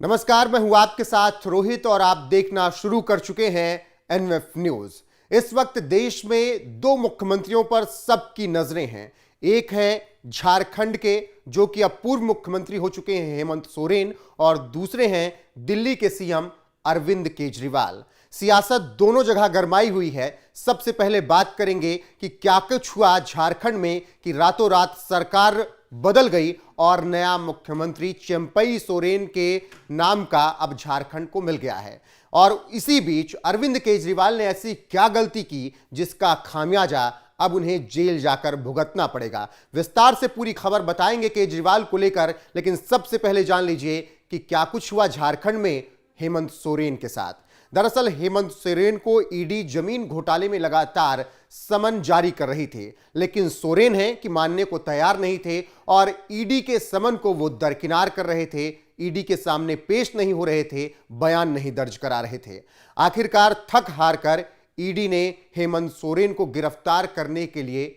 नमस्कार, मैं हूं आपके साथ रोहित और आप देखना शुरू कर चुके हैं एनएफ न्यूज। इस वक्त देश में दो मुख्यमंत्रियों पर सबकी नजरें हैं। एक है झारखंड के, जो कि अब पूर्व मुख्यमंत्री हो चुके हैं हेमंत सोरेन, और दूसरे हैं दिल्ली के सीएम अरविंद केजरीवाल। सियासत दोनों जगह गरमाई हुई है। सबसे पहले बात करेंगे कि क्या कुछ हुआ झारखंड में कि रातों रात सरकार बदल गई और नया मुख्यमंत्री चंपई सोरेन के नाम का अब झारखंड को मिल गया है। और इसी बीच अरविंद केजरीवाल ने ऐसी क्या गलती की जिसका खामियाजा अब उन्हें जेल जाकर भुगतना पड़ेगा। विस्तार से पूरी खबर बताएंगे केजरीवाल को लेकर, लेकिन सबसे पहले जान लीजिए कि क्या कुछ हुआ झारखंड में हेमंत सोरेन के साथ। दरअसल हेमंत सोरेन को ईडी जमीन घोटाले में लगातार समन जारी कर रही थी, लेकिन सोरेन है कि मानने को तैयार नहीं थे और ईडी के समन को वो दरकिनार कर रहे थे। ईडी के सामने पेश नहीं हो रहे थे, बयान नहीं दर्ज करा रहे थे। आखिरकार थक हार कर ईडी ने हेमंत सोरेन को गिरफ्तार करने के लिए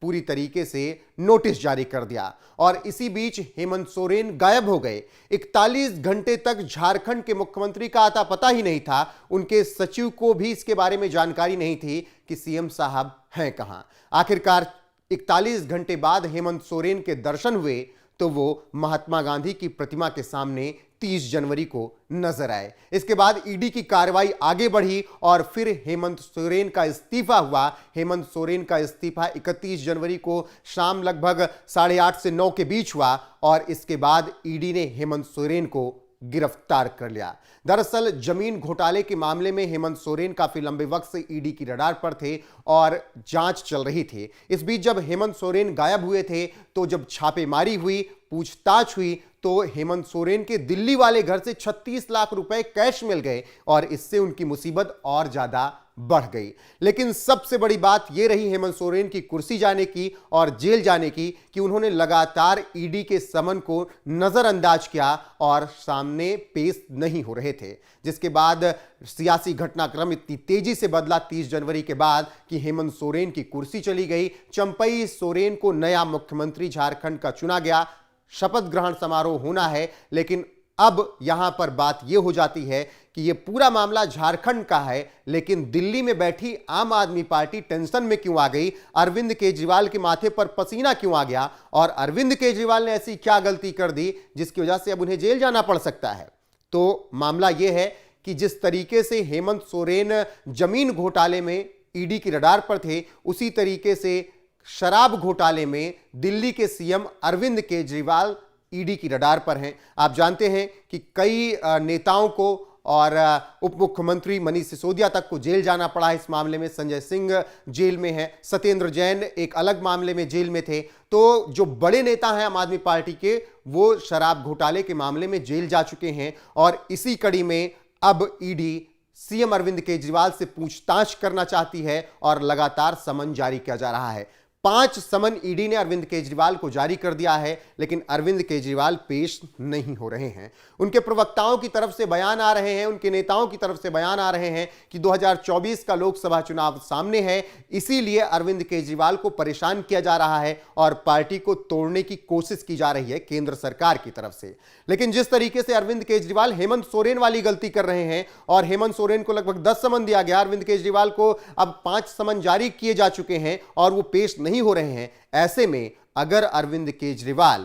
पूरी तरीके से नोटिस जारी कर दिया और इसी बीच हेमंत सोरेन गायब हो गए। 41 घंटे तक झारखंड के मुख्यमंत्री का आता पता ही नहीं था। उनके सचिव को भी इसके बारे में जानकारी नहीं थी कि सीएम साहब हैं कहां। आखिरकार 41 घंटे बाद हेमंत सोरेन के दर्शन हुए तो वो महात्मा गांधी की प्रतिमा के सामने 30 जनवरी को नजर आए। इसके बाद ईडी की कार्रवाई आगे बढ़ी और फिर हेमंत सोरेन का इस्तीफा हुआ। हेमंत सोरेन का इस्तीफा 31 जनवरी को शाम लगभग 8:30 से 9 के बीच हुआ और इसके बाद ईडी ने हेमंत सोरेन को गिरफ्तार कर लिया। दरअसल जमीन घोटाले के मामले में हेमंत सोरेन काफी लंबे वक्त से ईडी की रडार पर थे और जांच चल रही थी। इस बीच जब हेमंत सोरेन गायब हुए थे तो जब छापेमारी हुई, पूछताछ हुई, तो हेमंत सोरेन के दिल्ली वाले घर से 36 लाख रुपए कैश मिल गए और इससे उनकी मुसीबत और ज्यादा बढ़ गई। लेकिन सबसे बड़ी बात यह रही हेमंत सोरेन की कुर्सी जाने की और जेल जाने की कि उन्होंने लगातार ईडी के समन को नजरअंदाज किया और सामने पेश नहीं हो रहे थे, जिसके बाद सियासी घटनाक्रम इतनी तेजी से बदला 30 जनवरी के बाद कि हेमंत सोरेन की कुर्सी चली गई। चंपई सोरेन को नया मुख्यमंत्री झारखंड का चुना गया। शपथ ग्रहण समारोह होना है, लेकिन अब यहां पर बात यह हो जाती है कि यह पूरा मामला झारखंड का है, लेकिन दिल्ली में बैठी आम आदमी पार्टी टेंशन में क्यों आ गई? अरविंद केजरीवाल के माथे पर पसीना क्यों आ गया? और अरविंद केजरीवाल ने ऐसी क्या गलती कर दी जिसकी वजह से अब उन्हें जेल जाना पड़ सकता है? तो मामला यह है कि जिस तरीके से हेमंत सोरेन जमीन घोटाले में ईडी की रडार पर थे, उसी तरीके से शराब घोटाले में दिल्ली के सीएम अरविंद केजरीवाल ईडी की रडार पर हैं। आप जानते हैं कि कई नेताओं को और उप मुख्यमंत्री मनीष सिसोदिया तक को जेल जाना पड़ा है। इस मामले में संजय सिंह जेल में है, सत्येंद्र जैन एक अलग मामले में जेल में थे। तो जो बड़े नेता हैं आम आदमी पार्टी के, वो शराब घोटाले के मामले में जेल जा चुके हैं और इसी कड़ी में अब ईडी सीएम अरविंद केजरीवाल से पूछताछ करना चाहती है और लगातार समन जारी किया जा रहा है। 5 समन ईडी ने अरविंद केजरीवाल को जारी कर दिया है, लेकिन अरविंद केजरीवाल पेश नहीं हो रहे हैं। उनके प्रवक्ताओं की तरफ से बयान आ रहे हैं, उनके नेताओं की तरफ से बयान आ रहे हैं कि 2024 का लोकसभा चुनाव सामने है, इसीलिए अरविंद केजरीवाल को परेशान किया जा रहा है और पार्टी को तोड़ने की कोशिश की जा रही है केंद्र सरकार की तरफ से। लेकिन जिस तरीके से अरविंद केजरीवाल हेमंत सोरेन वाली गलती कर रहे हैं और हेमंत सोरेन को लगभग 10 समन दिया गया, अरविंद केजरीवाल को अब 5 समन जारी किए जा चुके हैं और वो पेश नहीं हो रहे हैं। ऐसे में अगर अरविंद केजरीवाल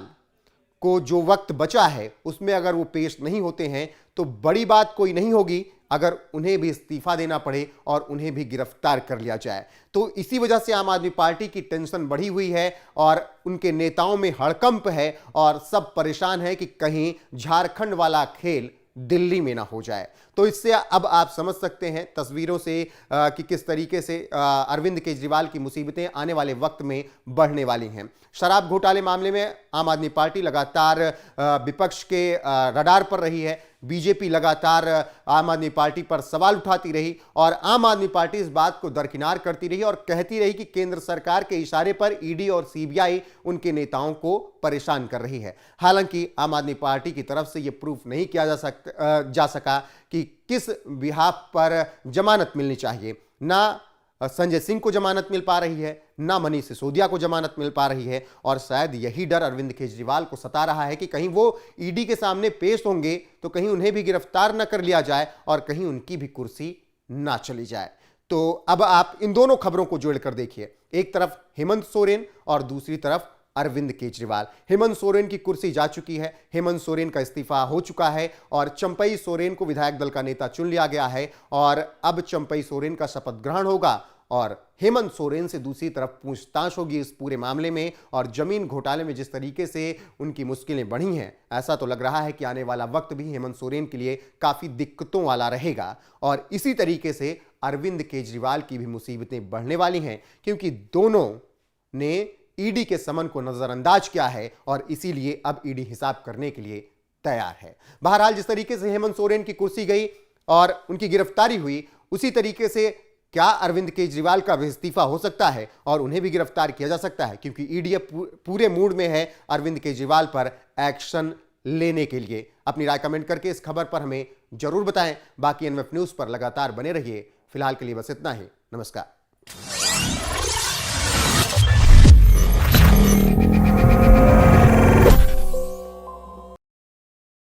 को जो वक्त बचा है उसमें अगर वो पेश नहीं होते हैं तो बड़ी बात कोई नहीं होगी अगर उन्हें भी इस्तीफा देना पड़े और उन्हें भी गिरफ्तार कर लिया जाए। तो इसी वजह से आम आदमी पार्टी की टेंशन बढ़ी हुई है और उनके नेताओं में हड़कंप है और सब परेशान है कि कहीं झारखंड वाला खेल दिल्ली में ना हो जाए। तो इससे अब आप समझ सकते हैं तस्वीरों से कि किस तरीके से अरविंद केजरीवाल की मुसीबतें आने वाले वक्त में बढ़ने वाली हैं। शराब घोटाले मामले में आम आदमी पार्टी लगातार विपक्ष के रडार पर रही है। बीजेपी लगातार आम आदमी पार्टी पर सवाल उठाती रही और आम आदमी पार्टी इस बात को दरकिनार करती रही और कहती रही कि केंद्र सरकार के इशारे पर ईडी और सीबीआई उनके नेताओं को परेशान कर रही है। हालांकि आम आदमी पार्टी की तरफ से यह प्रूफ नहीं किया जा सका कि किस बिहाफ पर जमानत मिलनी चाहिए। ना संजय सिंह को जमानत मिल पा रही है, ना मनीष सिसोदिया को जमानत मिल पा रही है। और शायद यही डर अरविंद केजरीवाल को सता रहा है कि कहीं वो ईडी के सामने पेश होंगे तो कहीं उन्हें भी गिरफ्तार न कर लिया जाए और कहीं उनकी भी कुर्सी ना चली जाए। तो अब आप इन दोनों खबरों को जोड़कर देखिए, एक तरफ हेमंत सोरेन और दूसरी तरफ अरविंद केजरीवाल। हेमंत सोरेन की कुर्सी जा चुकी है, हेमंत सोरेन का इस्तीफा हो चुका है और चंपई सोरेन को विधायक दल का नेता चुन लिया गया है और अब चंपई सोरेन का शपथ ग्रहण होगा और हेमंत सोरेन से दूसरी तरफ पूछताछ होगी इस पूरे मामले में। और जमीन घोटाले में जिस तरीके से उनकी मुश्किलें बढ़ी हैं, ऐसा तो लग रहा है कि आने वाला वक्त भी हेमंत सोरेन के लिए काफी दिक्कतों वाला रहेगा। और इसी तरीके से अरविंद केजरीवाल की भी मुसीबतें बढ़ने वाली हैं, क्योंकि दोनों ने ईडी के समन को नजरअंदाज किया है और इसीलिए अब ईडी हिसाब करने के लिए तैयार है। बहरहाल जिस तरीके से हेमंत सोरेन की कुर्सी गई और उनकी गिरफ्तारी हुई, उसी तरीके से क्या अरविंद केजरीवाल का भी इस्तीफा हो सकता है और उन्हें भी गिरफ्तार किया जा सकता है, क्योंकि ईडी पूरे मूड में है अरविंद केजरीवाल पर एक्शन लेने के लिए। अपनी राय कमेंट करके इस खबर पर हमें जरूर बताएं। बाकी एनएफ न्यूज पर लगातार बने रहिए। फिलहाल के लिए बस इतना ही। नमस्कार।